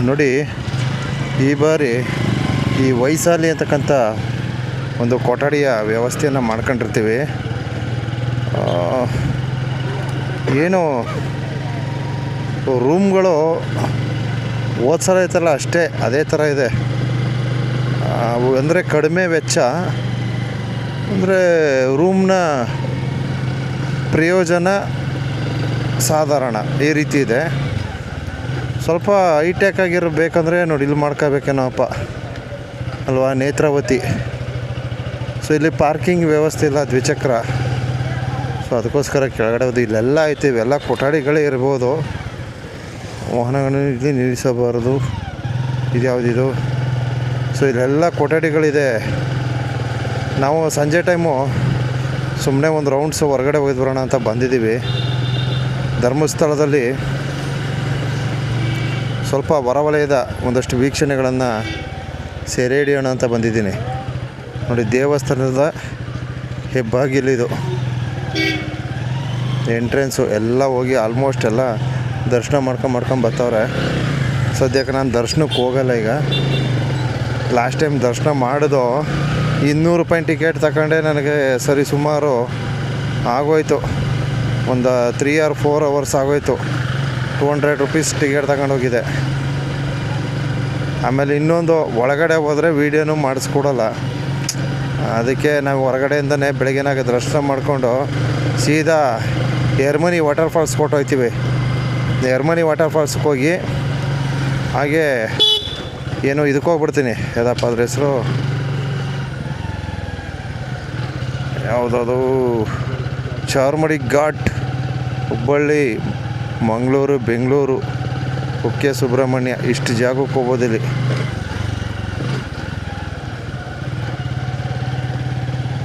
ನೋಡಿ, ಈ ಬಾರಿ ಈ ವೈಶಾಲಿ ಅಂತಕ್ಕಂಥ ಒಂದು ಕೊಠಡಿಯ ವ್ಯವಸ್ಥೆಯನ್ನು ಮಾಡ್ಕೊಂಡಿರ್ತೀವಿ. ಏನು ರೂಮ್ಗಳು ಹೋದ ಸಲ ಐತಲ್ಲ ಅಷ್ಟೇ ಅದೇ ಥರ ಇದೆ. ಅಂದರೆ ಕಡಿಮೆ ವೆಚ್ಚ, ಅಂದರೆ ರೂಮ್ನ ಪ್ರಯೋಜನ ಸಾಧಾರಣ ಈ ರೀತಿ ಇದೆ. ಸ್ವಲ್ಪ ಹೈಟೆಕ್ ಆಗಿರಬೇಕಂದ್ರೆ ನೋಡಿ ಇಲ್ಲಿ ಮಾಡ್ಕೋಬೇಕೇನೋಪ್ಪ ಅಲ್ವಾ, ನೇತ್ರಾವತಿ. ಸೊ ಇಲ್ಲಿ ಪಾರ್ಕಿಂಗ್ ವ್ಯವಸ್ಥೆ ಇಲ್ಲ, ದ್ವಿಚಕ್ರ. ಸೊ ಅದಕ್ಕೋಸ್ಕರ ಕೆಳಗಡೆ ಹೋದು ಇಲ್ಲೆಲ್ಲ ಐತೆ, ಇವೆಲ್ಲ ಕೊಠಡಿಗಳೇ ಇರ್ಬೋದು. ವಾಹನಗಳನ್ನು ಇಲ್ಲಿ ನಿಲ್ಲಿಸಬಾರದು. ಇದು ಯಾವುದಿದು? ಸೊ ಇಲ್ಲೆಲ್ಲ ಕೊಠಡಿಗಳಿದೆ. ನಾವು ಸಂಜೆ ಟೈಮು ಸುಮ್ಮನೆ ಒಂದು ರೌಂಡ್ಸು ಹೊರಗಡೆ ಹೋಗಿ ಬರೋಣ ಅಂತ ಬಂದಿದ್ದೀವಿ. ಧರ್ಮಸ್ಥಳದಲ್ಲಿ ಸ್ವಲ್ಪ ಹೊರವಲಯದ ಒಂದಷ್ಟು ವೀಕ್ಷಣೆಗಳನ್ನು ಸೆರೆ ಹಿಡಿಯೋಣ ಅಂತ ಬಂದಿದ್ದೀನಿ. ನೋಡಿ, ದೇವಸ್ಥಾನದ ಹೆಬ್ಬಾಗಿಲಿದು ಎಂಟ್ರೆನ್ಸು. ಎಲ್ಲ ಹೋಗಿ ಆಲ್ಮೋಸ್ಟ್ ಎಲ್ಲ ದರ್ಶನ ಮಾಡ್ಕೊಂಡು ಬರ್ತಾವ್ರೆ. ಸದ್ಯಕ್ಕೆ ನಾನು ದರ್ಶನಕ್ಕೆ ಹೋಗಲ್ಲ ಈಗ. ಲಾಸ್ಟ್ ಟೈಮ್ ದರ್ಶನ ಮಾಡೋದು 200 ರೂಪಾಯಿ ಟಿಕೆಟ್ ತಗೊಂಡೆ ನನಗೆ ಸರಿ ಸುಮಾರು ಆಗೋಯ್ತು, ಒಂದು 3 or 4 hours ಆಗೋಯ್ತು. 200 rupees ಟಿಕೆಟ್ ತಗೊಂಡೋಗಿದೆ. ಆಮೇಲೆ ಇನ್ನೊಂದು ಒಳಗಡೆ ಹೋದರೆ ವೀಡಿಯೋನೂ ಮಾಡಿಸ್ಕೊಡಲ್ಲ. ಅದಕ್ಕೆ ನಾವು ಹೊರಗಡೆಯಿಂದನೇ ಬೆಳಗ್ಗೆನಾಗ ದರ್ಶನ ಮಾಡಿಕೊಂಡು ಸೀದಾ ಎರ್ಮನಿ ವಾಟರ್ ಫಾಲ್ಸ್ ಹೊರ್ಟೋಗ್ತೀವಿ. ಎರ್ಮನಿ ವಾಟರ್ ಫಾಲ್ಸ್ಗೆ ಹೋಗಿ ಹಾಗೆ ಏನು ಇದಕ್ಕೆ ಹೋಗ್ಬಿಡ್ತೀನಿ, ಯಾವುದಪ್ಪ ಅದ್ರ ಹೆಸರು, ಯಾವುದದು, ಚಾರ್ಮಡಿ ಘಾಟ್, ಹುಬ್ಬಳ್ಳಿ, ಮಂಗಳೂರು, ಬೆಂಗಳೂರು, ಕುಕ್ಕೆ ಸುಬ್ರಹ್ಮಣ್ಯ, ಇಷ್ಟು ಜಾಗಕ್ಕೆ ಹೋಗೋದಿಲ್ಲಿ.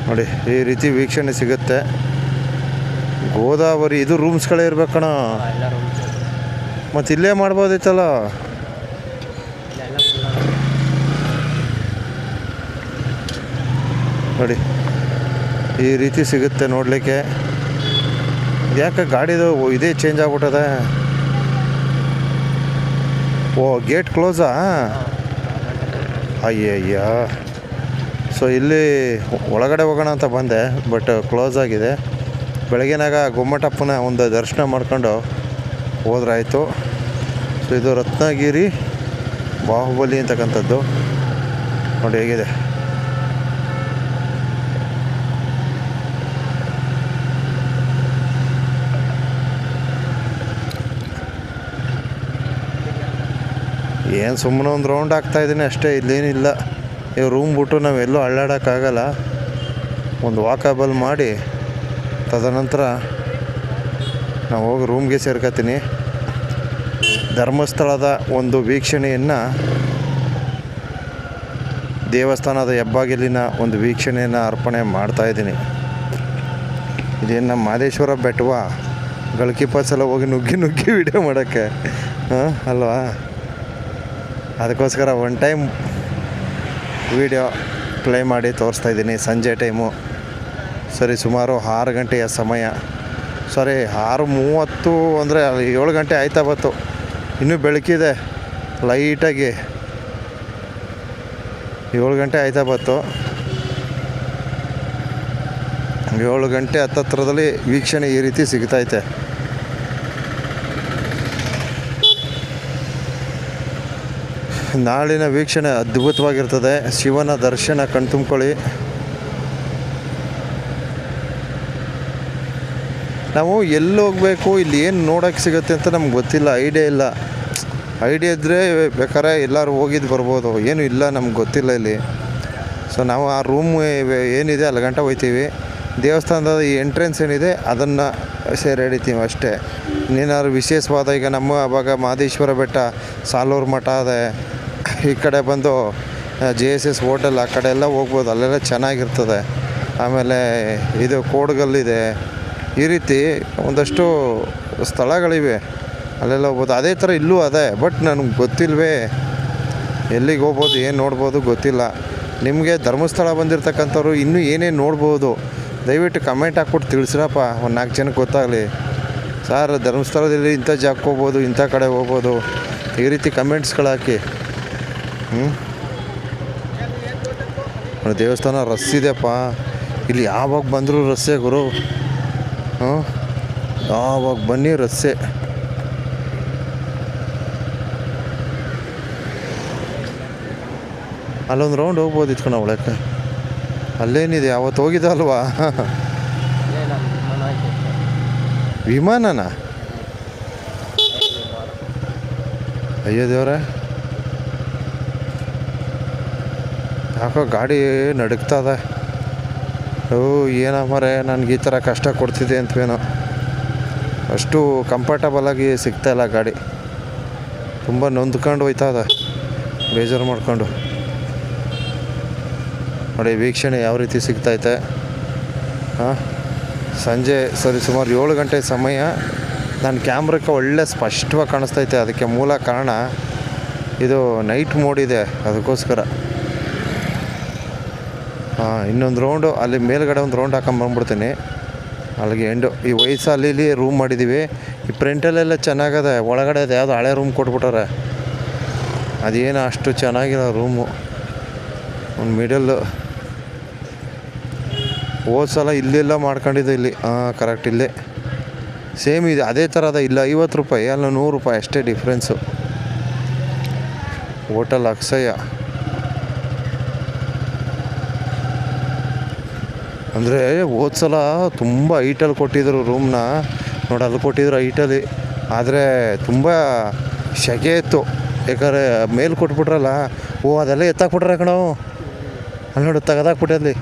ನೋಡಿ ಈ ರೀತಿ ವೀಕ್ಷಣೆ ಸಿಗುತ್ತೆ. ಗೋದಾವರಿ ಇದು ರೂಮ್ಸ್ಗಳೇ ಇರ್ಬೇಕಣ, ಮತ್ತು ಇಲ್ಲೇ ಮಾಡ್ಬೋದಿತ್ತಲ್ಲ. ನೋಡಿ ಈ ರೀತಿ ಸಿಗುತ್ತೆ ನೋಡಲಿಕ್ಕೆ. ಯಾಕೆ ಗಾಡಿದು ಇದೇ ಚೇಂಜ್ ಆಗ್ಬಿಟ್ಟದೆ? ಓ, ಗೇಟ್ ಕ್ಲೋಸಾ? ಅಯ್ಯಯ್ಯ. ಸೊ ಇಲ್ಲಿ ಒಳಗಡೆ ಹೋಗೋಣ ಅಂತ ಬಂದೆ, ಬಟ್ ಕ್ಲೋಸ್ ಆಗಿದೆ. ಬೆಳಗ್ಗೆನಾಗ ಗೊಮ್ಮಟಪ್ಪನ ಒಂದು ದರ್ಶನ ಮಾಡ್ಕೊಂಡು ಹೋದ್ರಾಯ್ತು. ಸೊ ಇದು ರತ್ನಗಿರಿ ಬಾಹುಬಲಿ ಅಂತಕ್ಕಂಥದ್ದು. ನೋಡಿ ಹೇಗಿದೆ. ಏನು ಸುಮ್ಮನೆ ಒಂದು ರೌಂಡ್ ಆಗ್ತಾಯಿದ್ದೀನಿ ಅಷ್ಟೇ, ಇಲ್ಲೇನಿಲ್ಲ. ಈ ರೂಮ್ ಬಿಟ್ಟು ನಾವೆಲ್ಲೂ ಅಳ್ಳಾಡೋಕ್ಕಾಗಲ್ಲ. ಒಂದು ವಾಕಬಲ್ ಮಾಡಿ ತದನಂತರ ನಾವು ಹೋಗಿ ರೂಮ್ಗೆ ಸೇರ್ಕೊತೀನಿ. ಧರ್ಮಸ್ಥಳದ ಒಂದು ವೀಕ್ಷಣೆಯನ್ನು, ದೇವಸ್ಥಾನದ ಹೆಬ್ಬಾಗಿಲಿನ ಒಂದು ವೀಕ್ಷಣೆಯನ್ನು ಅರ್ಪಣೆ ಮಾಡ್ತಾಯಿದ್ದೀನಿ. ಇದೇನು ನಮ್ಮ ಮಹದೇಶ್ವರ ಬೆಟ್ಟವಾ? ಗಳಿಕೆ ಸಲ ಹೋಗಿ ನುಗ್ಗಿ ವಿಡಿಯೋ ಮಾಡೋಕ್ಕೆ ಅಲ್ವಾ? ಅದಕ್ಕೋಸ್ಕರ ಒನ್ ಟೈಮ್ ವಿಡಿಯೋ ಪ್ಲೇ ಮಾಡಿ ತೋರಿಸ್ತಾಯಿದ್ದೀನಿ. ಸಂಜೆ ಟೈಮು ಸರಿ ಸುಮಾರು 6 ಗಂಟೆಯ ಸಮಯ. ಸಾರಿ 6:30 ಅಂದರೆ 7 ಗಂಟೆ ಆಯ್ತಾ ಬತ್ತು. ಇನ್ನೂ ಬೆಳಕಿದೆ ಲೈಟಾಗಿ. 7 ಗಂಟೆ ಆಯ್ತಾ ಬತ್ತು. 7 ಗಂಟೆ ಹತ್ತತ್ರದಲ್ಲಿ ವೀಕ್ಷಣೆ ಈ ರೀತಿ ಸಿಗ್ತೈತೆ. ನಾಳಿನ ವೀಕ್ಷಣೆ ಅದ್ಭುತವಾಗಿರ್ತದೆ. ಶಿವನ ದರ್ಶನ ಕಣ್ತುಂಬ್ಕೊಳ್ಳಿ. ನಾವು ಎಲ್ಲಿ ಹೋಗಬೇಕು, ಇಲ್ಲಿ ಏನು ನೋಡೋಕ್ಕೆ ಸಿಗುತ್ತೆ ಅಂತ ನಮ್ಗೆ ಗೊತ್ತಿಲ್ಲ, ಐಡಿಯಾ ಇಲ್ಲ. ಐಡಿಯಾ ಇದ್ದರೆ ಬೇಕಾದ್ರೆ ಎಲ್ಲರೂ ಹೋಗಿದ್ದು ಬರ್ಬೋದು, ಏನೂ ಇಲ್ಲ, ನಮ್ಗೆ ಗೊತ್ತಿಲ್ಲ ಇಲ್ಲಿ. ಸೊ ನಾವು ಆ ರೂಮ್ ಏನಿದೆ ಅಲ್ಲಿ ಗಂಟ ಹೋಗ್ತೀವಿ. ದೇವಸ್ಥಾನದ ಈ ಎಂಟ್ರೆನ್ಸ್ ಏನಿದೆ ಅದನ್ನು ಸೇರಿ ಹಿಡಿತೀವಿ ಅಷ್ಟೇ. ಇನ್ನೇನಾದ್ರು ವಿಶೇಷವಾದ, ಈಗ ನಮ್ಮ ಆವಾಗ ಮಹದೇಶ್ವರ ಬೆಟ್ಟ, ಸಾಲೂರು ಮಠ ಅದೇ, ಈ ಕಡೆ ಬಂದು JSS ಹೋಟೆಲ್ ಆ ಕಡೆ ಎಲ್ಲ ಹೋಗ್ಬೋದು, ಅಲ್ಲೆಲ್ಲ ಚೆನ್ನಾಗಿರ್ತದೆ. ಆಮೇಲೆ ಇದು ಕೋಡ್ಗಲ್ಲಿದೆ, ಈ ರೀತಿ ಒಂದಷ್ಟು ಸ್ಥಳಗಳಿವೆ, ಅಲ್ಲೆಲ್ಲ ಹೋಗ್ಬೋದು. ಅದೇ ಥರ ಇಲ್ಲೂ ಅದೇ, ಬಟ್ ನನಗೆ ಗೊತ್ತಿಲ್ವೇ ಎಲ್ಲಿಗೆ ಹೋಗ್ಬೋದು, ಏನು ನೋಡ್ಬೋದು ಗೊತ್ತಿಲ್ಲ. ನಿಮಗೆ ಧರ್ಮಸ್ಥಳ ಬಂದಿರತಕ್ಕಂಥವ್ರು ಇನ್ನೂ ಏನೇನು ನೋಡ್ಬೋದು ದಯವಿಟ್ಟು ಕಮೆಂಟ್ ಹಾಕ್ಬಿಟ್ಟು ತಿಳಿಸ್ರಪ್ಪ, ಒಂದು 4 ಜನಕ್ಕೆ ಗೊತ್ತಾಗಲಿ. ಸರ್ ಧರ್ಮಸ್ಥಳದಲ್ಲಿ ಇಂಥ ಜಾಗಕ್ಕೆ ಹೋಗ್ಬೋದು, ಇಂಥ ಕಡೆ ಹೋಗ್ಬೋದು, ಈ ರೀತಿ ಕಮೆಂಟ್ಸ್ಗಳು ಹಾಕಿ. ದೇವಸ್ಥಾನ ರಸ್ ಇದೆಯಪ್ಪ, ಇಲ್ಲಿ ಯಾವಾಗ ಬಂದರೂ ರಸ್ಸೆ ಗುರು. ಯಾವಾಗ ಬನ್ನಿ ರಸ್ಸೆ. ಅಲ್ಲೊಂದು ರೌಂಡ್ ಹೋಗ್ಬೋದು ಇತ್ಕೊಂಡು ಅವಳಕ್ಕೆ. ಅಲ್ಲೇನಿದೆ ಅವತ್ತು ಹೋಗಿದ್ದ ಅಲ್ವಾ? ವಿಮಾನನ? ಅಯ್ಯೋ ದೇವ್ರೆ, ಯಾಕೋ ಗಾಡಿ ನಡುಗ್ತದ. ಏನೋ ಮರೆ, ನನಗೆ ಈ ಥರ ಕಷ್ಟ ಕೊಡ್ತಿದೆ ಅಂತವೇನೋ. ಅಷ್ಟು ಕಂಫರ್ಟಬಲಾಗಿ ಸಿಗ್ತಾಯಿಲ್ಲ ಗಾಡಿ. ತುಂಬ ನೊಂದ್ಕೊಂಡು ಹೋಯ್ತದ, ಬೇಜಾರು ಮಾಡ್ಕೊಂಡು. ನೋಡಿ ವೀಕ್ಷಣೆ ಯಾವ ರೀತಿ ಸಿಗ್ತೈತೆ. ಸಂಜೆ ಸುಮಾರು 7 ಗಂಟೆ ಸಮಯ. ನನ್ನ ಕ್ಯಾಮ್ರಕ್ಕೆ ಒಳ್ಳೆ ಸ್ಪಷ್ಟವಾಗಿ ಕಾಣಿಸ್ತೈತೆ. ಅದಕ್ಕೆ ಮೂಲ ಕಾರಣ ಇದು ನೈಟ್ ಮೋಡ್ ಇದೆ, ಅದಕ್ಕೋಸ್ಕರ. ಇನ್ನೊಂದು ರೌಂಡು ಅಲ್ಲಿ ಮೇಲ್ಗಡೆ ಒಂದು ರೌಂಡ್ ಹಾಕೊಂಬಂದ್ಬಿಡ್ತೀನಿ, ಅಲ್ಲಿಗೆ ಎಂಡು. ಈ ವಯಸ್ಸಲ್ಲಿ ರೂಮ್ ಮಾಡಿದ್ದೀವಿ. ಈ ಪ್ರಿಂಟಲ್ಲೆಲ್ಲ ಚೆನ್ನಾಗದೆ, ಒಳಗಡೆ ಅದು ಯಾವುದೋ ಹಳೆ ರೂಮ್ ಕೊಟ್ಬಿಟ್ಟಾರೆ. ಅದೇನು ಅಷ್ಟು ಚೆನ್ನಾಗಿರೋ ರೂಮು, ಒಂದು ಮಿಡಲ್ಲು. ಹೋದ ಸಲ ಇಲ್ಲೆಲ್ಲ ಮಾಡ್ಕೊಂಡಿದ್ದೆ ಇಲ್ಲಿ. ಕರೆಕ್ಟ್ ಇಲ್ಲೇ ಸೇಮ್ ಇದೆ, ಅದೇ ಥರದ. ಇಲ್ಲ 50 ರೂಪಾಯಿ, ಅಲ್ಲ 100 ರೂಪಾಯಿ ಅಷ್ಟೇ ಡಿಫ್ರೆನ್ಸು. ಹೋಟೆಲ್ ಅಕ್ಷಯ ಅಂದರೆ ಹೋದ ಸಲ ತುಂಬ ಹೈಟಲ್ಲಿ ಕೊಟ್ಟಿದ್ದರು ರೂಮ್ನ. ನೋಡಿ ಅಲ್ಲಿ ಕೊಟ್ಟಿದ್ರು ಹೈಟಲ್ಲಿ, ಆದರೆ ತುಂಬ ಸೆಕೆ ಇತ್ತು. ಯಾಕಂದರೆ ಮೇಲೆ ಕೊಟ್ಬಿಟ್ರಲ್ಲ, ಅದೆಲ್ಲ ಎತ್ತಾಕ್ಬಿಟ್ರೆ ಕಣೋ. ಅಲ್ಲಿ ನೋಡಿ ತೆಗೆದಾಕ್ಬಿಟ್ಟಲ್ಲಿ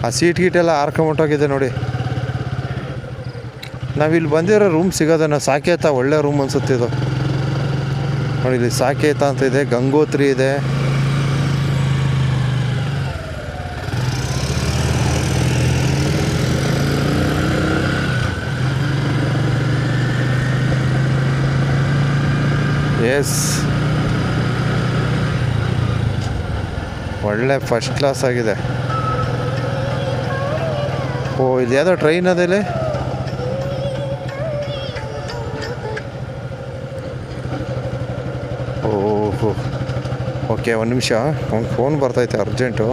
ಆ ಸೀಟ್ ಗೀಟೆಲ್ಲ ಹಾರ್ಕೊಂಬಿಟ್ಟೋಗಿದೆ ನೋಡಿ. ನಾವಿಲ್ಲಿ ಬಂದಿರೋ ರೂಮ್ ಸಿಗೋದನ್ನ ಸಾಕೇತ, ಒಳ್ಳೆ ರೂಮ್ ಅನಿಸುತ್ತೆ ಇದು. ನೋಡಿ ಇಲ್ಲಿ ಸಾಕೇತ ಅಂತ ಇದೆ, ಗಂಗೋತ್ರಿ ಇದೆ. ಎಸ್, ಒಳ್ಳೆ ಫಸ್ಟ್ ಕ್ಲಾಸ್ ಆಗಿದೆ. ಇಲ್ಲಿ ಯಾವುದೋ ಟ್ರೈನ್ ಅದಲ್ಲಿ. ಓಹೋ, ಓಕೆ, ಒಂದು ನಿಮಿಷ, ಒಂದು ಫೋನ್ ಬರ್ತೈತೆ ಅರ್ಜೆಂಟು,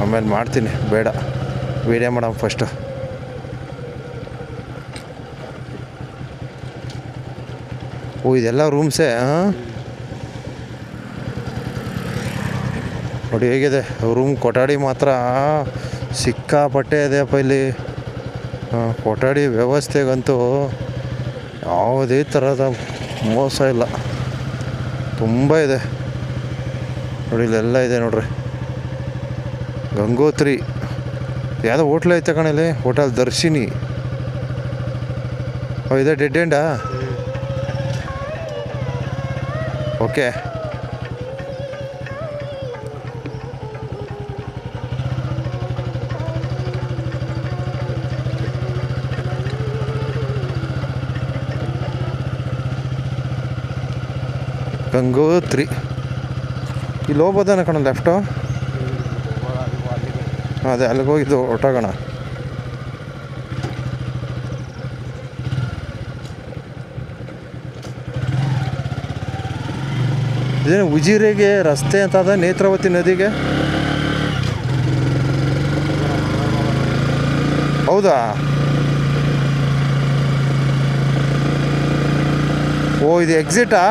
ಆಮೇಲೆ ಮಾಡ್ತೀನಿ. ಬೇಡ, ವೀಡಿಯೋ ಮಾಡಮ್ಮ ಫಸ್ಟು. ಇದೆಲ್ಲ ರೂಮ್ಸೇ. ನೋಡಿ ಹೇಗಿದೆ ರೂಮ್. ಕೊಠಡಿ ಮಾತ್ರ ಸಿಕ್ಕಾಪಟ್ಟೆ ಇದೆಯಪ್ಪ ಇಲ್ಲಿ. ಕೊಠಡಿ ವ್ಯವಸ್ಥೆಗಂತೂ ಯಾವುದೇ ಥರದ ಮೋಸ ಇಲ್ಲ, ತುಂಬ ಇದೆ. ನೋಡಿ ಇಲ್ಲೆಲ್ಲ ಇದೆ ನೋಡ್ರಿ. ಗಂಗೋತ್ರಿ ಯಾವುದೋ ಹೋಟ್ಲ್ ಐತೆ ಕಣಲ್ಲಿ, ಹೋಟೆಲ್ ದರ್ಶಿನಿ. ಇದೆ ಡೆಡ್ ಎಂಡಾ? ಓಕೆ, ಗಂಗೋತ್ರಿ. ಇಲ್ಲಿ ಹೋಗ್ಬೋದೇನ ಕಣ ಲೆಫ್ಟು? ಅದೇ ಅಲ್ಲಿಗೆ ಹೋಗಿದ್ದು ಹೊಟ್ಟೋಗೋಣ. ಇದೇನು ಉಜಿರೆಗೆ ರಸ್ತೆ ಅಂತ ಅದ, ನೇತ್ರಾವತಿ ನದಿಗೆ? ಹೌದಾ? ಇದು ಎಕ್ಸಿಟಾ?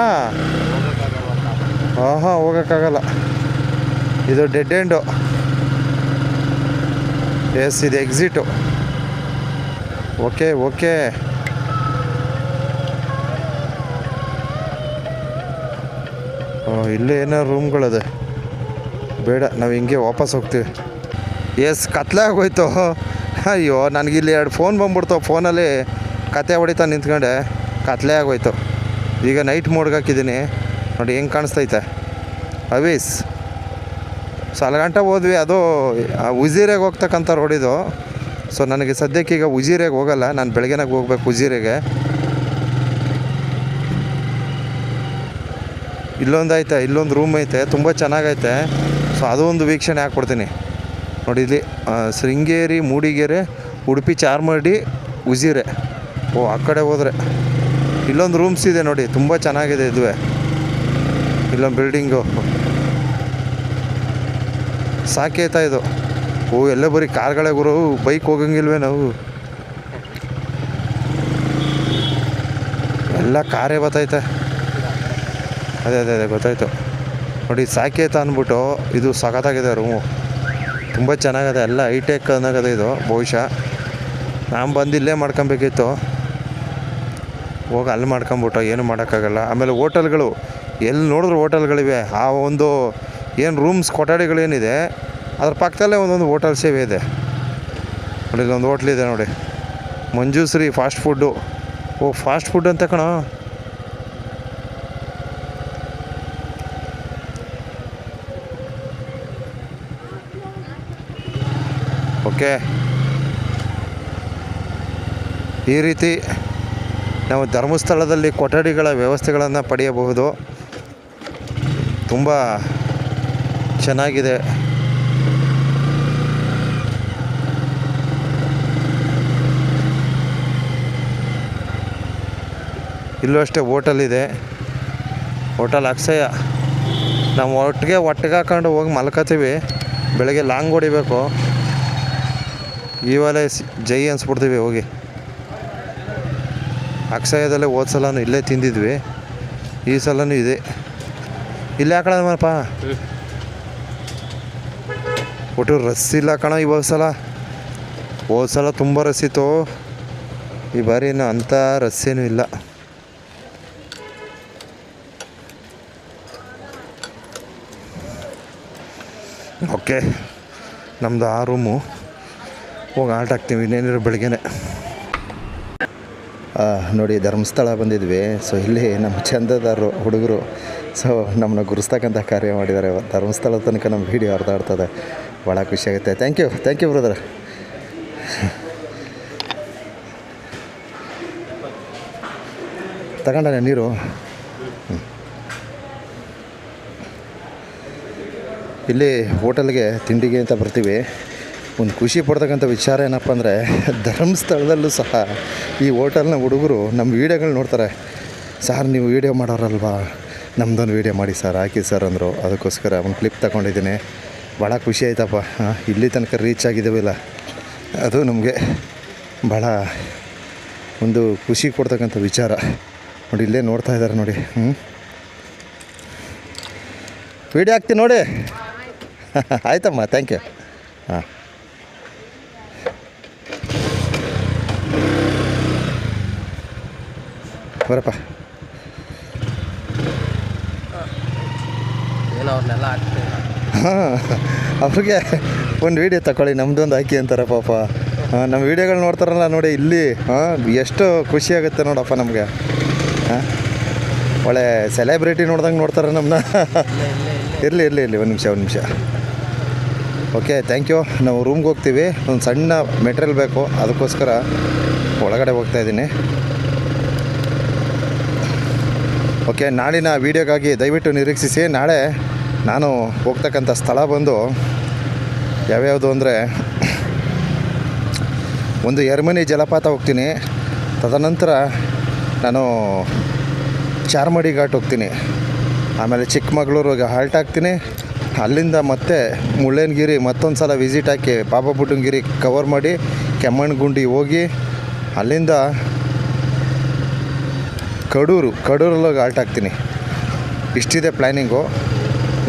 ಹೋಗೋಕ್ಕಾಗಲ್ಲ, ಇದು ಡೆಡ್ ಎಂಡು. ಎಸ್, ಇದು ಎಕ್ಸಿಟು. ಓಕೆ, ಇಲ್ಲೇ ಏನೋ ರೂಮ್ಗಳದೆ. ಬೇಡ, ನಾವು ಹಿಂಗೆ ವಾಪಸ್ ಹೋಗ್ತೀವಿ. ಎಸ್, ಕತ್ಲೆ ಆಗೋಯ್ತು. ಅಯ್ಯೋ, ನನಗಿಲ್ಲಿ 2 ಫೋನ್ ಬಂದ್ಬಿಡ್ತು. ಫೋನಲ್ಲಿ ಕತೆ ಹೊಡಿತಾ ನಿಂತ್ಕೊಂಡೆ, ಕತ್ಲೆ ಆಗೋಯ್ತು. ಈಗ ನೈಟ್ ಮೋಡ್ಗೆ ಹಾಕಿದ್ದೀನಿ ನೋಡಿ, ಹೆಂಗೆ ಕಾಣಿಸ್ತೈತೆ. ಅವೀಸ್ ಸಾಲಗಂಟ ಹೋದ್ವಿ. ಅದು ಉಜಿರೆಗೆ ಹೋಗ್ತಕ್ಕಂಥ ರೋಡಿದು. ಸೊ ನನಗೆ ಸದ್ಯಕ್ಕೆ ಈಗ ಉಜಿರೆಗೆ ಹೋಗಲ್ಲ, ನಾನು ಬೆಳಗ್ಗೆನಾಗ ಹೋಗ್ಬೇಕು ಉಜಿರೆಗೆ. ಇಲ್ಲೊಂದು ಐತೆ, ಇಲ್ಲೊಂದು ರೂಮ್ ಐತೆ, ತುಂಬ ಚೆನ್ನಾಗೈತೆ. ಸೊ ಅದು ಒಂದು ವೀಕ್ಷಣೆ ಹಾಕ್ಕೊಡ್ತೀನಿ ನೋಡಿ. ಇಲ್ಲಿ ಶೃಂಗೇರಿ, ಮೂಡಿಗೆರೆ, ಉಡುಪಿ, ಚಾರ್ಮಾಡಿ, ಉಜಿರೆ. ಆ ಕಡೆ ಹೋದರೆ ಇಲ್ಲೊಂದು ರೂಮ್ಸ್ ಇದೆ ನೋಡಿ, ತುಂಬ ಚೆನ್ನಾಗಿದೆ ಇದುವೆ. ಇಲ್ಲೊಂದು ಬಿಲ್ಡಿಂಗು ಸಾಕೇತಾ ಇದು. ಎಲ್ಲ ಬರೀ ಕಾರ್ಗಳೇ ಗುರು, ಬೈಕ್ ಹೋಗಂಗಿಲ್ವೇ ನಾವು? ಎಲ್ಲ ಕಾರೇ ಬರ್ತೈತೆ. ಅದೇ ಗೊತ್ತಾಯ್ತು ನೋಡಿ. ಸಾಕೇತ ಅಂದ್ಬಿಟ್ಟು ಇದು ಸಖತ್ತಾಗಿದೆ ರೂಮು, ತುಂಬ ಚೆನ್ನಾಗಿದೆ. ಎಲ್ಲ ಹೈಟೆಕ್ ಅನ್ನೋಗಿದೆ ಇದು. ಬಹುಶಃ ನಾನು ಬಂದು ಇಲ್ಲೇ ಮಾಡ್ಕೊಬೇಕಿತ್ತು, ಹೋಗಿ ಅಲ್ಲಿ ಮಾಡ್ಕೊಂಬಿಟ್ಟು ಏನು ಮಾಡೋಕ್ಕಾಗಲ್ಲ. ಆಮೇಲೆ ಹೋಟೆಲ್ಗಳು ಎಲ್ಲಿ ನೋಡಿದ್ರು ಹೋಟೆಲ್ಗಳಿವೆ. ಆ ಒಂದು ಏನು ರೂಮ್ಸ್ ಕೊಠಡಿಗಳೇನಿದೆ ಅದ್ರ ಪಕ್ಕದಲ್ಲೇ ಒಂದೊಂದು ಹೋಟೆಲ್ ಸೇವೆ ಇದೆ ನೋಡಿ. ಇಲ್ಲೊಂದು ಹೋಟ್ಲಿದೆ ನೋಡಿ, Manjushree fast food. Fast food ಅಂತ ಕಣ. ಓಕೆ, ಈ ರೀತಿ ನಾವು ಧರ್ಮಸ್ಥಳದಲ್ಲಿ ಕೊಠಡಿಗಳ ವ್ಯವಸ್ಥೆಗಳನ್ನು ಪಡೆಯಬಹುದು. ತುಂಬ ಚೆನ್ನಾಗಿದೆ. ಇಲ್ಲೂ ಅಷ್ಟೇ ಹೋಟೆಲ್ ಇದೆ, ಹೋಟೆಲ್ ಅಕ್ಷಯ. ನಾವು ಒಟ್ಟಿಗೆ ಹಾಕೊಂಡು ಹೋಗಿ ಮಲ್ಕೋತೀವಿ. ಬೆಳಗ್ಗೆ ಲಾಂಗ್ ಹೊಡಿಬೇಕು, ಇವಾಗಲೇ ಜೈ ಅನ್ಸ್ಬಿಡ್ತೀವಿ ಹೋಗಿ. ಅಕ್ಷಯದಲ್ಲೇ ಹೋದ ಸಲನೂ ಇಲ್ಲೇ ತಿಂದಿದ್ವಿ, ಈ ಸಲನೂ ಇದೆ. ಇಲ್ಲೇ ಹಾಕೊಳ್ಳೋದಪ್ಪ. ಒಟ್ಟು ರಸ್ ಇಲ್ಲ ಕಣ ಇವಾಗ ಸಲ. ಹೋದ ಸಲ ತುಂಬ ರಸ್ ಇತ್ತು, ಈ ಬಾರಿ ಅಂಥ ರಸ್ಸೇನೂ ಇಲ್ಲ. ಓಕೆ, ನಮ್ಮದು ಆ ರೂಮು. ಹೋಗಿ ಆಲ್ಟ್ ಹಾಕ್ತೀವಿ ಇನ್ನೇನಿರೋ ಬೆಳಗ್ಗೆನೆ. ನೋಡಿ, ಧರ್ಮಸ್ಥಳ ಬಂದಿದ್ವಿ. ಸೊ ಇಲ್ಲಿ ನಮ್ಮ ಚಂದದಾರರು ಹುಡುಗರು ಸೊ ನಮ್ಮನ್ನ ಗುರುಸ್ತಕ್ಕಂಥ ಕಾರ್ಯ ಮಾಡಿದ್ದಾರೆ. ಧರ್ಮಸ್ಥಳ ತನಕ ನಮ್ಮ ವೀಡಿಯೋ ಅರ್ಥ ಆಡ್ತದೆ, ಭಾಳ ಖುಷಿಯಾಗುತ್ತೆ. Thank you brother. ತಗೊಂಡ ನೀರು. ಇಲ್ಲಿ ಹೋಟೆಲ್ಗೆ ತಿಂಡಿಗೆ ಅಂತ ಬರ್ತೀವಿ. ಒಂದು ಖುಷಿ ಪಡ್ತಕ್ಕಂಥ ವಿಚಾರ ಏನಪ್ಪ ಅಂದರೆ, ಧರ್ಮಸ್ಥಳದಲ್ಲೂ ಸಹ ಈ ಹೋಟೆಲ್ನ ಹುಡುಗರು ನಮ್ಮ ವೀಡಿಯೋಗಳು ನೋಡ್ತಾರೆ. ಸರ್ ನೀವು ವೀಡಿಯೋ ಮಾಡೋರಲ್ವಾ, ನಮ್ಮದೊಂದು ವೀಡಿಯೋ ಮಾಡಿ ಸರ್, ಹಾಕಿ ಸರ್ ಅಂದರು. ಅದಕ್ಕೋಸ್ಕರ ಒಂದು ಕ್ಲಿಪ್ ತಗೊಂಡಿದ್ದೀನಿ. ಭಾಳ ಖುಷಿ ಆಯ್ತಪ್ಪ. ಇಲ್ಲಿ ತನಕ ರೀಚ್ ಆಗಿದ್ದೀವಿಲ್ಲ, ಅದು ನಮಗೆ ಭಾಳ ಒಂದು ಖುಷಿ ಕೊಡ್ತಕ್ಕಂಥ ವಿಚಾರ. ನೋಡಿ, ಇಲ್ಲೇ ನೋಡ್ತಾ ಇದ್ದಾರೆ ನೋಡಿ. ವೀಡಿಯೋ ಹಾಕ್ತೀನಿ ನೋಡಿ. ಆಯ್ತಮ್ಮ, ಥ್ಯಾಂಕ್ ಯು. ಹಾಂ, ಬರಪ್ಪ. ಹಾಂ, ಅವ್ರಿಗೆ ಒಂದು ವೀಡಿಯೋ ತಗೊಳ್ಳಿ, ನಮ್ಮದೊಂದು ಹಾಕಿ ಅಂತಾರೆ ಪಾಪ. ನಮ್ಮ ವೀಡಿಯೋಗಳು ನೋಡ್ತಾರಲ್ಲ ನೋಡಿ ಇಲ್ಲಿ. ಎಷ್ಟು ಖುಷಿಯಾಗುತ್ತೆ ನೋಡಪ್ಪ ನಮಗೆ. ಒಳ್ಳೆ ಸೆಲೆಬ್ರಿಟಿ ನೋಡ್ದಂಗೆ ನೋಡ್ತಾರೆ ನಮ್ಮನ್ನ. ಇರಲಿ ಒಂದು ನಿಮಿಷ. Okay, thank you. ನಾವು ರೂಮ್ಗೆ ಹೋಗ್ತೀವಿ. ಒಂದು ಸಣ್ಣ ಮೆಟೀರಿಯಲ್ ಬೇಕು, ಅದಕ್ಕೋಸ್ಕರ ಒಳಗಡೆ ಹೋಗ್ತಾಯಿದ್ದೀನಿ. ಓಕೆ, ನಾಳಿನ ವೀಡಿಯೋಗಾಗಿ ದಯವಿಟ್ಟು ನಿರೀಕ್ಷಿಸಿ. ನಾಳೆ ನಾನು ಹೋಗ್ತಕ್ಕಂಥ ಸ್ಥಳ ಬಂದು ಯಾವ್ಯಾವುದು ಅಂದರೆ, ಒಂದು ಯರಮನಿ ಜಲಪಾತ ಹೋಗ್ತೀನಿ. ತದನಂತರ ನಾನು ಚಾರ್ಮಡಿ ಘಾಟ್ ಹೋಗ್ತೀನಿ. ಆಮೇಲೆ ಚಿಕ್ಕಮಗಳೂರಿಗೆ ಹಾಲ್ಟ್ ಆಗ್ತೀನಿ. ಅಲ್ಲಿಂದ ಮತ್ತೆ ಮುಳ್ಳಯ್ಯನಗಿರಿ ಮತ್ತೊಂದು ಸಲ ವಿಸಿಟ್ ಹಾಕಿ ಬಾಬಾ ಬುಡನ್ಗಿರಿ ಕವರ್ ಮಾಡಿ ಕೆಮ್ಮಣ್ಣಗುಂಡಿ ಹೋಗಿ ಅಲ್ಲಿಂದ ಕಡೂರಲ್ಲಿ ಹಾಲ್ಟ್ ಆಗ್ತೀನಿ. ಇಷ್ಟಿದೆ ಪ್ಲ್ಯಾನಿಂಗು.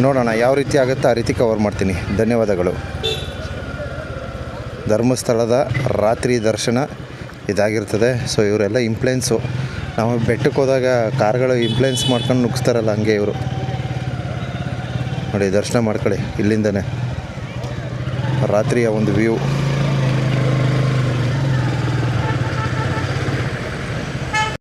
ನೋಡೋಣ ಯಾವ ರೀತಿ ಆಗುತ್ತೋ ಆ ರೀತಿ ಕವರ್ ಮಾಡ್ತೀನಿ. ಧನ್ಯವಾದಗಳು. ಧರ್ಮಸ್ಥಳದ ರಾತ್ರಿ ದರ್ಶನ ಇದಾಗಿರ್ತದೆ. ಸೊ ಇವರೆಲ್ಲ ಇಂಪ್ಲೆನ್ಸು. ನಾವು ಬೆಟ್ಟಕ್ಕೆ ಹೋದಾಗ ಕಾರ್ಗಳು ಇಂಪ್ಲೆನ್ಸ್ ಮಾಡ್ಕೊಂಡು ನುಗ್ಸ್ತಾರಲ್ಲ, ಹಂಗೆ ಇವರು. ನೋಡಿ, ದರ್ಶನ ಮಾಡ್ಕೊಳ್ಳಿ ಇಲ್ಲಿಂದನೇ ರಾತ್ರಿಯ ಒಂದು ವ್ಯೂ.